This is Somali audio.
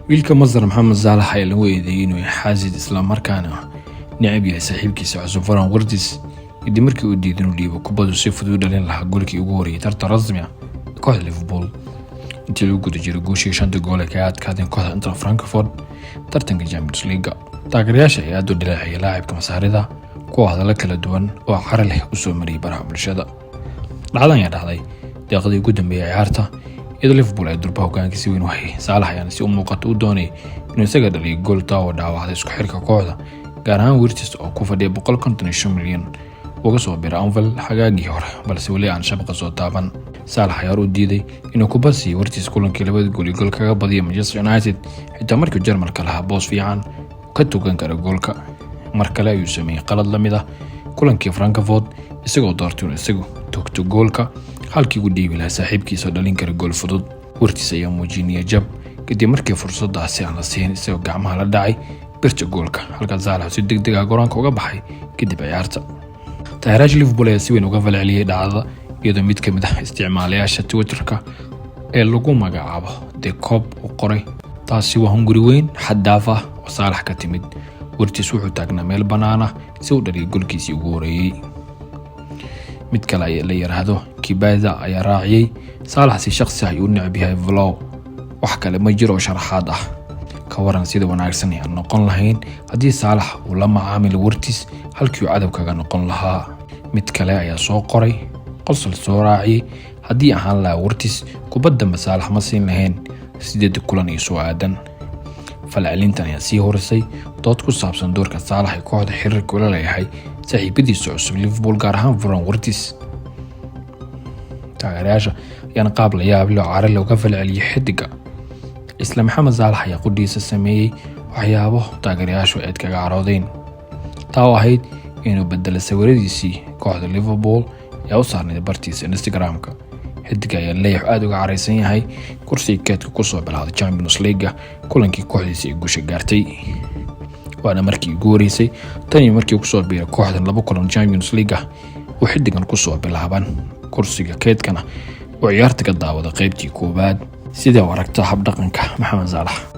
wiilka Masar Maxamed Saalax ayaa lagu eedeeyay inuu yahay xaasid isla markaana necab yahay saaxiibkiisa cusub Ferran Wirtz kadib markii uu diiday inuu dhiibo kubaddu si fudud u dhalin lahaa goolkii ugu horeeyay tartan rasmi ah kooxda Liverpool intii lagu guda jiray gooshii 5 gool ee ka adkaadeen kooxda Inter Frankfurt tartanka Champions League. Taageerayaasha ayaa aad u dilaacay laacibka Masaarida kuwa hadallo kala duwan oo cara leh u soo mariyay baraha bulshada. dhacdan ayaa dhacday daqiiqadii ugu dambeeyay ciyaarta iyadoo Liverpool ay durba hoggaankiisa weyn u hayay. Saalax ayaana si u muuqato u doonay inuu isaga dhaliyo gool taa oo dhaawacday isku xirka kooxda gaar ahaan Wirtz oo ku fadhiya 155 milyan uga soo biray Anfield xagaagii hore balse weli aan shabaqa soo taaban. Saalax ayaa u diiday inuu ku basiyo Wirtz kulankii labada gool kaga badiyay Manchester United xitaa markii Jarmalka lahaa boos fiican ka tukan kara goolka. mar kale ayuu sameeyay qalad la mid ah kulankii Frankfurt isagoo doortay inuu isagu togto goolka halkii uu dhiibi lahaa saaxiibkiisa dhalin kara gool fudud. Wirtz ayaa muujinaya jab kadib markii fursadaasi aan la siin isagoo gacmaha la dhacay birta goolka halka Saalax si degdeg ah garoonka uga baxay kadib ciyaarta. taageerayaasha Liverpool ayaa si weyn uga falceliyay dhacdada iyadoo mid ka mid ah isticmaalayaasha Twitterka ee lagu magacaabo The Cop uu qoray taasi waa hunguri weyn xad dhaaf ah oo Saalax ka timid. Wirtz wuxuu taagnaa meel bannaan ah si uu dhaliyo goolkiisii ugu horeeyay. mid kale ayaa la yiraahdo Kibaza ayaa raaciyay Saalax si shakhsi ah ayuu necab yahay vlog wax kale ma jiro sharaxaad ah ka waran sida wanaagsan ay noqon lahayn haddii Saalax uu la macaamilo Wirtz halkii uu cadab kaga noqon lahaa. mid kale ayaa soo qoray qosol soo raaciyay haddii ahaan lahaa Wirtz kubadda ma Saalax ma siin lahayn 8 kulan iyo soo aadan. falcelintan ayaa sii horisay dood ku saabsan doorka Saalax ee kooxda xiriirka ula leeyahay saaxiibadiisa cusub Liverpool gaar ahaan Ferran Wirtz. taageerayaasha ayaan qaab la yaab leh oo cara looga falceliyay xidiga isla Maxamed Saalax ayaa qudhiisa sameeyay waxyaabo taageerayaashu aad kaga caroodeen taa oo ahayd inuu bedelo sawiradiisii kooxda Liverpool ee u saarnay bartiisa Instagram-ka. xidiga ayaa leeyahay aad uga careysan yahay kursiga keedka ku soo bilowday Champions League kulankii kooxdiisa ay guusha gaartay. waana markii ugu horeysay tan markii uu soo biiray kooxda 2 kulan Champions League oo xidigan ku soo bilaaban kursiga keedkana oo ciyaarta ka daawada qaybtii koobaad sida aragta hab dhaqanka Maxamed Saalax.